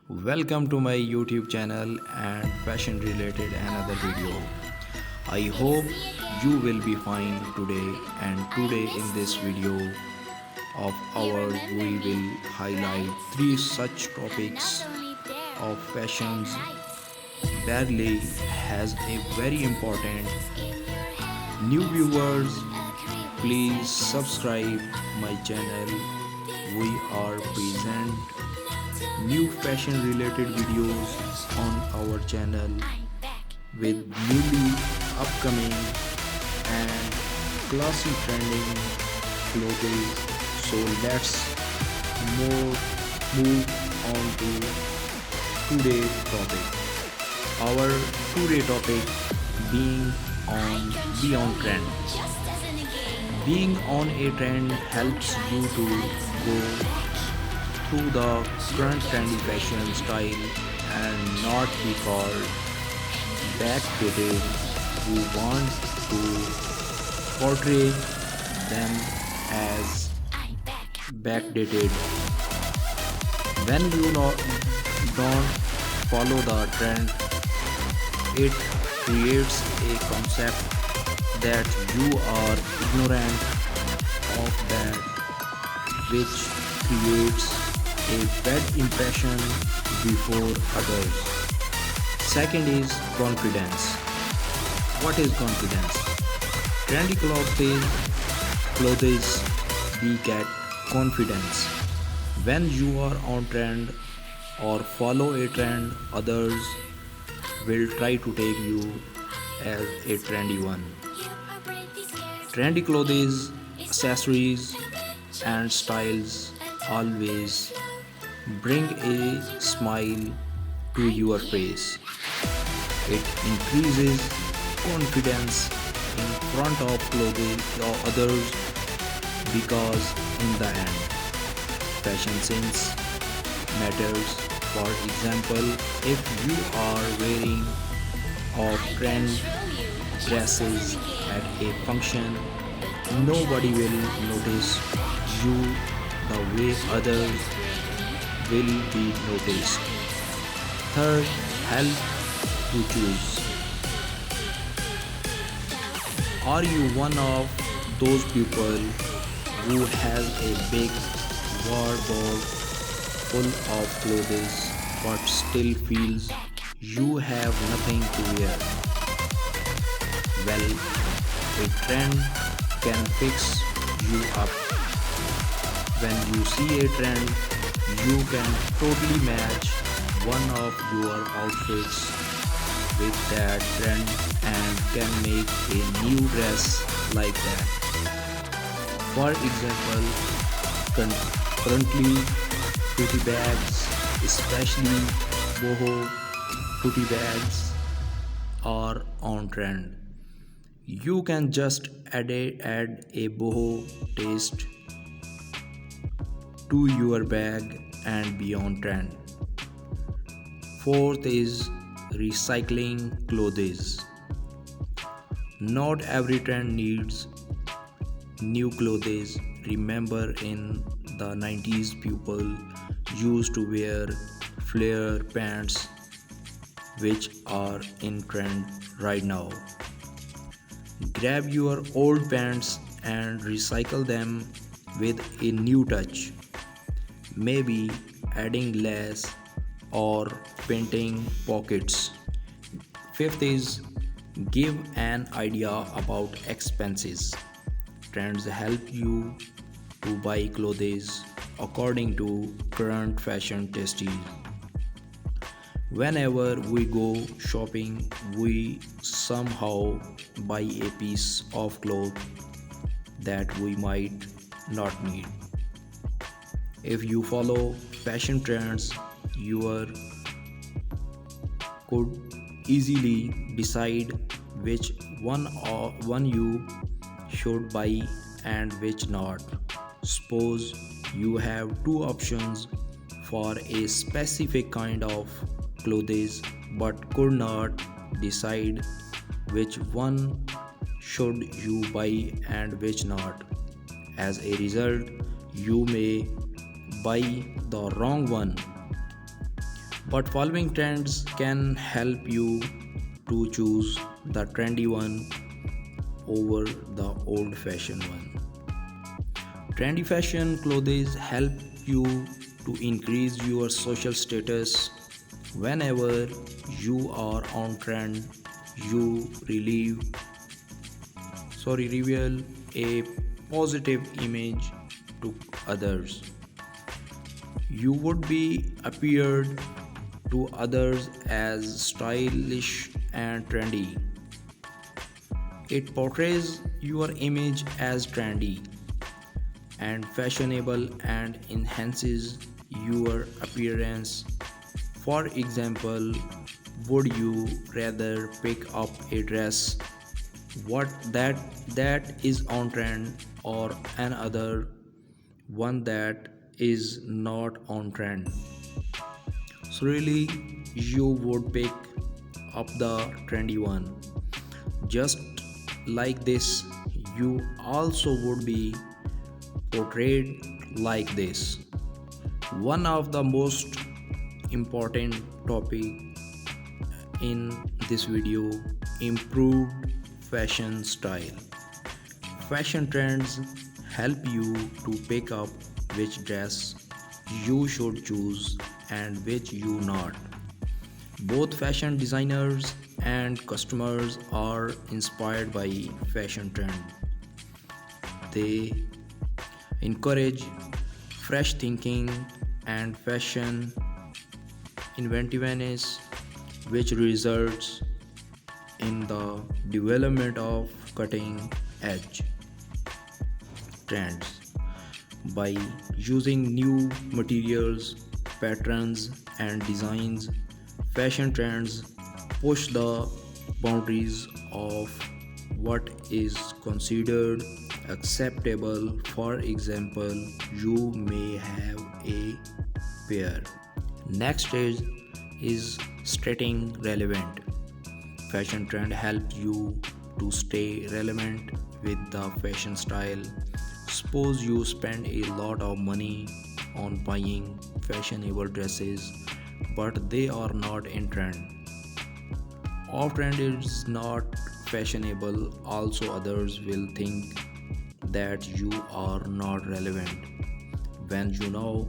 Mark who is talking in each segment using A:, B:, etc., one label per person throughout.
A: Welcome to my YouTube channel and fashion related another video. I hope you will be fine today, and today in this video of ours we will highlight three such topics of fashions. Barely has a very important new viewers. Please subscribe my channel. We are present new fashion related videos on our channel with newly upcoming and classy trending clothes. So let's more move on to today's topic. Our today topic being on beyond trend. Being on a trend helps you to go through the current trendy fashion style and not be called backdated who want to portray them as backdated. When you don't follow the trend, it creates a concept that you are ignorant of that, which creates a bad impression before others. Second is confidence. What is confidence? Trendy clothes beget confidence. When you are on trend or follow a trend, others will try to take you as a trendy one. Trendy clothes, accessories, and styles always bring a smile to your face. It increases confidence in front of clothing or others because in the end, fashion sense matters. For example, if you are wearing off-trend dresses at a function, nobody will notice you the way others will be noticed. Third, help to choose. Are you one of those people who has a big wardrobe full of clothes but still feels you have nothing to wear? Well, a trend can fix you up. When you see a trend, you can totally match one of your outfits with that trend and can make a new dress like that. For example, currently tote bags, especially boho tote bags, are on trend. You can just add a boho taste to your bag and be on trend. Fourth is recycling clothes. Not every trend needs new clothes. Remember in the 90s people used to wear flare pants which are in trend right now. Grab your old pants and recycle them with a new touch. Maybe adding lace or painting pockets. Fifth is give an idea about expenses. Trends help you to buy clothes according to current fashion tastes. Whenever we go shopping, we somehow buy a piece of cloth that we might not need. If you follow fashion trends, you could easily decide which one you should buy and which not. Suppose you have two options for a specific kind of clothes but could not decide which one should you buy and which not. As a result, you may buy the wrong one. But following trends can help you to choose the trendy one over the old fashioned one. Trendy fashion clothes help you to increase your social status. Whenever you are on trend, you reveal a positive image to others. You would be appeared to others as stylish and trendy. It portrays your image as trendy and fashionable and enhances your appearance. For example, would you rather pick up a dress what that is on trend or another one that is not on trend? So really you would pick up the trendy one. Just like this, you also would be portrayed like this. One of the most important topic in this video: improved fashion style. Fashion trends help you to pick up which dress you should choose and which you not. Both fashion designers and customers are inspired by fashion trend. They encourage fresh thinking and fashion inventiveness, which results in the development of cutting edge trends. By using new materials, patterns, and designs, fashion trends push the boundaries of what is considered acceptable. For example, you may have a pair. Next stage is staying relevant. Fashion trend helps you to stay relevant with the fashion style. Suppose you spend a lot of money on buying fashionable dresses, but they are not in trend. Off trend is not fashionable, also others will think that you are not relevant. When you know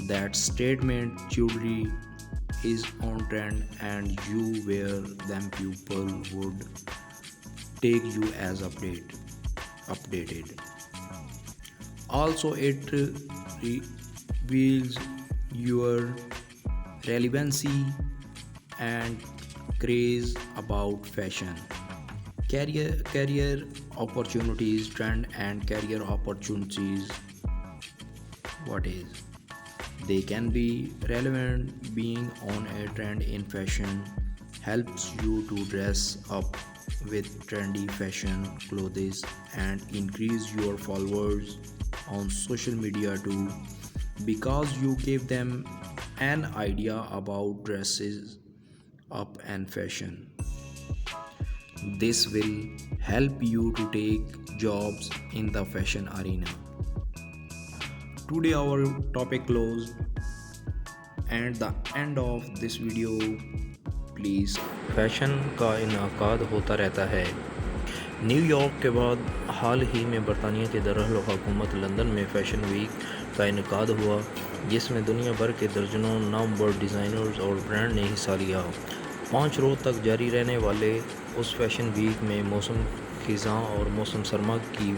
A: that statement jewelry is on trend and you wear them, people would take you as updated. Also it reveals your relevancy and craze about fashion. Career opportunities, trend and career opportunities. What is? They can be relevant. Being on a trend in fashion helps you to dress up with trendy fashion clothes and increase your followers on social media too, because you give them an idea about dresses up and fashion. This will help you to take jobs in the fashion arena. Today our topic closed and the end of this video. Please, fashion کا انعقاد ہوتا رہتا ہے. New York کے بعد حال ہی میں برطانیہ کے دارالحکومت لندن میں فیشن ویک کا انعقاد ہوا، جس میں دنیا بھر کے درجنوں نامور ڈیزائنرز اور برانڈ نے حصہ لیا. 5 روز تک جاری رہنے والے اس فیشن ویک میں موسم خزاں اور موسم سرما کی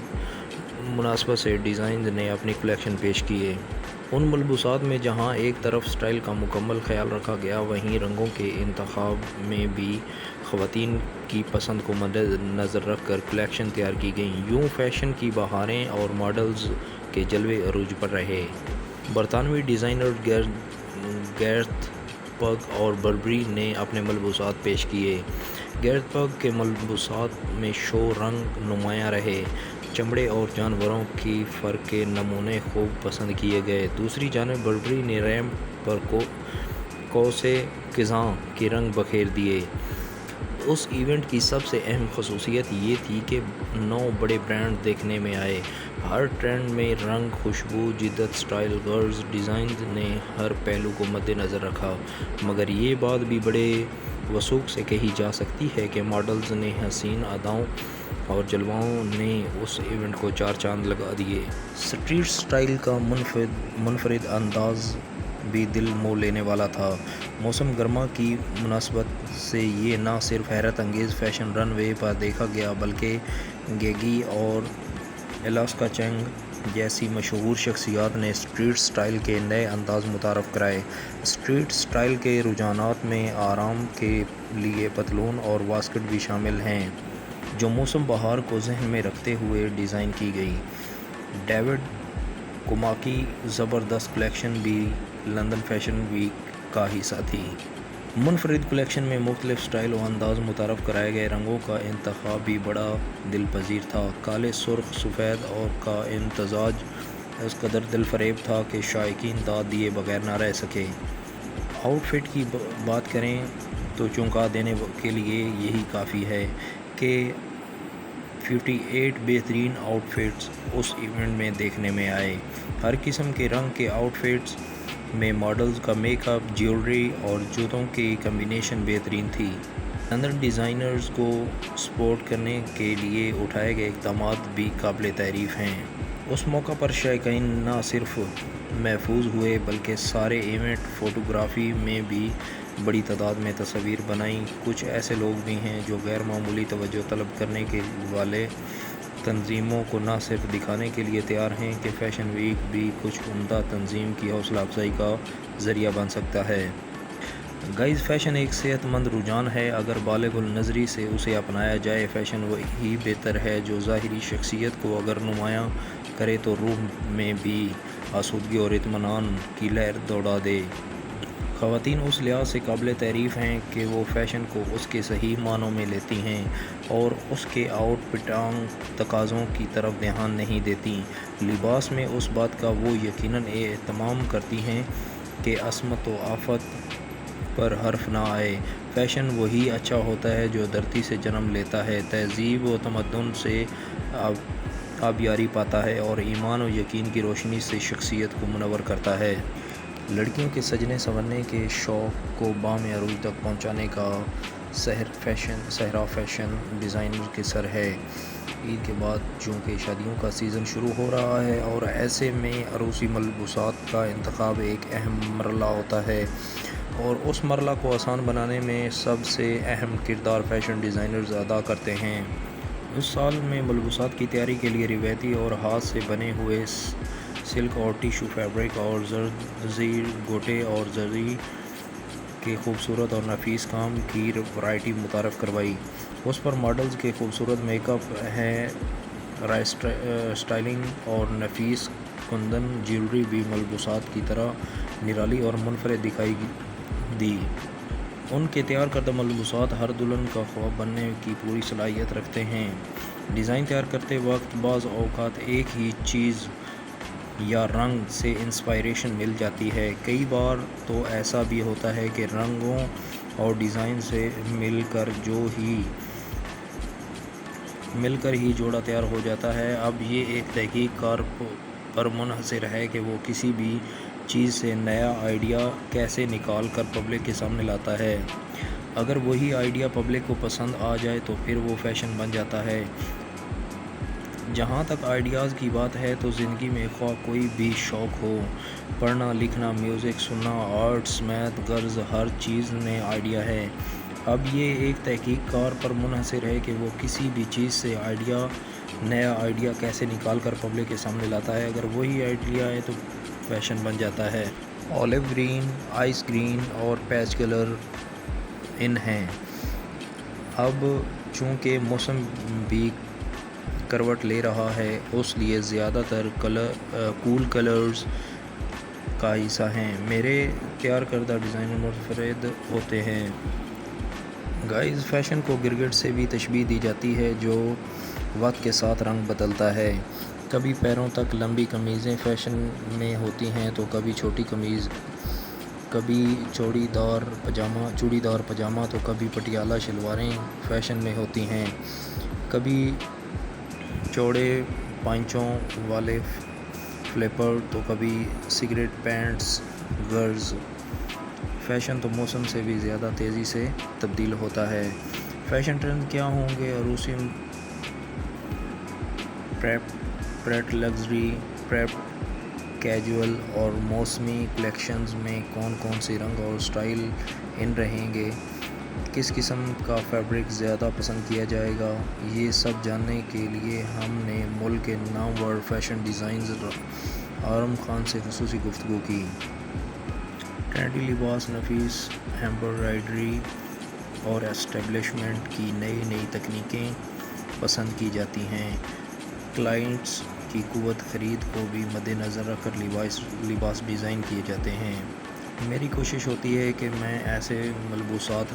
A: مناسبت سے ڈیزائنز نے اپنی کلیکشن پیش کیے. ان ملبوسات میں جہاں ایک طرف سٹائل کا مکمل خیال رکھا گیا، وہیں رنگوں کے انتخاب میں بھی خواتین کی پسند کو مد نظر رکھ کر کلیکشن تیار کی گئیں. یوں فیشن کی بہاریں اور ماڈلز کے جلوے عروج پر رہے. برطانوی ڈیزائنر گیرتھ پگ اور بربری نے اپنے ملبوسات پیش کیے. گیرتھ پگ کے ملبوسات میں شو رنگ نمایاں رہے. چمڑے اور جانوروں کی فر کے نمونے خوب پسند کیے گئے. دوسری جانب بربری نے ریمپ پر کوسے خزاں کے رنگ بکھیر دیے. اس ایونٹ کی سب سے اہم خصوصیت یہ تھی کہ 9 بڑے برانڈ دیکھنے میں آئے۔ ہر ٹرینڈ میں رنگ، خوشبو، جدت، سٹائل، غرض، ڈیزائنز نے ہر پہلو کو مد نظر رکھا، مگر یہ بات بھی بڑے وثوق سے کہی جا سکتی ہے کہ ماڈلز نے حسین اداؤں اور جلووں نے اس ایونٹ کو 4 چاند لگا دیے۔ اسٹریٹ سٹائل کا منفرد انداز بھی دل مو لینے والا تھا۔ موسم گرما کی مناسبت سے یہ نہ صرف حیرت انگیز فیشن رن وے پر دیکھا گیا بلکہ گیگی اور الاسکا چنگ جیسی مشہور شخصیات نے اسٹریٹ سٹائل کے نئے انداز متعارف کرائے۔ اسٹریٹ سٹائل کے رجحانات میں آرام کے لیے پتلون اور واسکٹ بھی شامل ہیں، جو موسم بہار کو ذہن میں رکھتے ہوئے ڈیزائن کی گئی۔ ڈیوڈ کوما کی زبردست کلیکشن بھی لندن فیشن ویک کا حصہ تھی۔ منفرد کلیکشن میں مختلف سٹائل و انداز متعارف کرائے گئے۔ رنگوں کا انتخاب بھی بڑا دل پذیر تھا۔ کالے، سرخ، سفید اور کا امتزاج اس قدر دل فریب تھا کہ شائقین داد دیے بغیر نہ رہ سکے۔ آؤٹ فٹ کی بات کریں تو چونکا دینے کے لیے یہی کافی ہے کہ 58 بہترین آؤٹ فٹس اس ایونٹ میں دیکھنے میں آئے۔ ہر قسم کے رنگ کے آؤٹ فٹس میں ماڈلز کا میک اپ، جیولری اور جوتوں کی کمبینیشن بہترین تھی۔ لندن ڈیزائنرز کو سپورٹ کرنے کے لیے اٹھائے گئے اقدامات بھی قابل تعریف ہیں۔ اس موقع پر شائقین نہ صرف محظوظ ہوئے بلکہ سارے ایونٹ فوٹوگرافی میں بھی بڑی تعداد میں تصاویر بنائیں۔ کچھ ایسے لوگ بھی ہیں جو غیر معمولی توجہ طلب کرنے والے تنظیموں کو نہ صرف دکھانے کے لیے تیار ہیں کہ فیشن ویک بھی کچھ عمدہ تنظیم کی حوصلہ افزائی کا ذریعہ بن سکتا ہے۔ گائز، فیشن ایک صحت مند رجحان ہے۔ اگر بالغ النظری سے اسے اپنایا جائے، فیشن وہی بہتر ہے جو ظاہری شخصیت کو اگر نمایاں کرے تو روح میں بھی آسودگی اور اطمینان کی لہر دوڑا دے۔ خواتین اس لحاظ سے قابل تعریف ہیں کہ وہ فیشن کو اس کے صحیح معنوں میں لیتی ہیں اور اس کے آؤٹ فٹنگ تقاضوں کی طرف دھیان نہیں دیتی۔ لباس میں اس بات کا وہ یقیناً اہتمام کرتی ہیں کہ عصمت و آفت پر حرف نہ آئے۔ فیشن وہی اچھا ہوتا ہے جو دھرتی سے جنم لیتا ہے، تہذیب و تمدن سے آبیاری پاتا ہے اور ایمان و یقین کی روشنی سے شخصیت کو منور کرتا ہے۔ لڑکیوں کے سجنے سنورنے کے شوق کو بام عروج تک پہنچانے کا صحرا فیشن ڈیزائنر کے سر ہے۔ عید کے بعد چونکہ شادیوں کا سیزن شروع ہو رہا ہے اور ایسے میں عروسی ملبوسات کا انتخاب ایک اہم مرحلہ ہوتا ہے، اور اس مرحلہ کو آسان بنانے میں سب سے اہم کردار فیشن ڈیزائنرز ادا کرتے ہیں۔ اس سال میں ملبوسات کی تیاری کے لیے روایتی اور ہاتھ سے بنے ہوئے سلک اور ٹیشو فیبرک اور زرزی، گوٹے اور زری کے خوبصورت اور نفیس کام کی ورائٹی متعارف کروائی۔ اس پر ماڈلز کے خوبصورت میک اپ، ہیئر اسٹائلنگ اور نفیس کندن جیولری بھی ملبوسات کی طرح نرالی اور منفرد دکھائی دی۔ ان کے تیار کردہ ملبوسات ہر دلہن کا خواب بننے کی پوری صلاحیت رکھتے ہیں۔ ڈیزائن تیار کرتے وقت بعض اوقات ایک ہی چیز یا رنگ سے انسپائریشن مل جاتی ہے۔ کئی بار تو ایسا بھی ہوتا ہے کہ رنگوں اور ڈیزائن سے مل کر ہی جوڑا تیار ہو جاتا ہے۔ اب یہ ایک تحقیق کار پر منحصر ہے کہ وہ کسی بھی چیز سے نیا آئیڈیا کیسے نکال کر پبلک کے سامنے لاتا ہے۔ اگر وہی آئیڈیا پبلک کو پسند آ جائے تو پھر وہ فیشن بن جاتا ہے۔ جہاں تک آئیڈیاز کی بات ہے تو زندگی میں خواہ کوئی بھی شوق ہو، پڑھنا، لکھنا، میوزک سننا، آرٹس، میتھ، غرض ہر چیز میں آئیڈیا ہے۔ اب یہ ایک تحقیق کار پر منحصر ہے کہ وہ کسی بھی چیز سے نیا آئیڈیا کیسے نکال کر پبلک کے سامنے لاتا ہے۔ اگر وہی آئیڈیا ہے تو فیشن بن جاتا ہے۔ اولیو گرین، آئس گرین اور پیچ کلر ان ہیں۔ اب چونکہ موسم بھی کروٹ لے رہا ہے، اس لیے زیادہ تر کول کلرز کا حصہ ہیں۔ میرے تیار کردہ ڈیزائن منفرد ہوتے ہیں۔ گائز، فیشن کو گرگٹ سے بھی تشبیہ دی جاتی ہے جو وقت کے ساتھ رنگ بدلتا ہے۔ کبھی پیروں تک لمبی قمیضیں فیشن میں ہوتی ہیں تو کبھی چھوٹی قمیض کبھی چوڑی دار پجامہ تو کبھی پٹیالہ شلواریں فیشن میں ہوتی ہیں، کبھی چوڑے پائچوں والے فلیپر تو کبھی سگریٹ پینٹس گرلز۔ فیشن تو موسم سے بھی زیادہ تیزی سے تبدیل ہوتا ہے۔ فیشن ٹرینڈ کیا ہوں گے؟ عروسی پریپ لگژری، پریپ کیجول اور موسمی کلیکشنز میں کون سے رنگ اور سٹائل ان رہیں گے؟ کس قسم کا فیبرک زیادہ پسند کیا جائے گا؟ یہ سب جاننے کے لیے ہم نے ملک کے نامور فیشن ڈیزائنر آرم خان سے خصوصی گفتگو کی۔ ٹرینڈی لباس، نفیس ایمبرائڈری اور اسٹیبلشمنٹ کی نئی تکنیکیں پسند کی جاتی ہیں۔ کلائنٹس کی قوت خرید کو بھی مد نظر رکھ کر لباس ڈیزائن کیے جاتے ہیں۔ میری کوشش ہوتی ہے کہ میں ایسے ملبوسات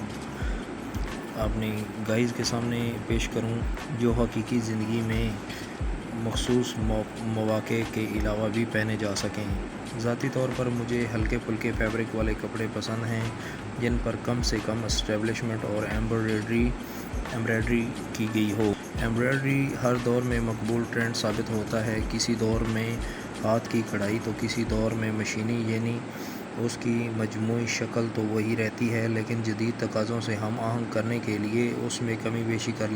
A: اپنی گائز کے سامنے پیش کروں جو حقیقی زندگی میں مخصوص مواقع کے علاوہ بھی پہنے جا سکیں۔ ذاتی طور پر مجھے ہلکے پھلکے فیبرک والے کپڑے پسند ہیں جن پر کم سے کم اسٹیبلشمنٹ اور ایمبرائڈری کی گئی ہو۔ ایمبرائڈری ہر دور میں مقبول ٹرینڈ ثابت ہوتا ہے، کسی دور میں ہاتھ کی کڑھائی تو کسی دور میں مشینی، یعنی اس کی مجموعی شکل تو وہی رہتی ہے لیکن جدید تقاضوں سے ہم آہنگ کرنے کے لیے اس میں کمی بیشی کر لی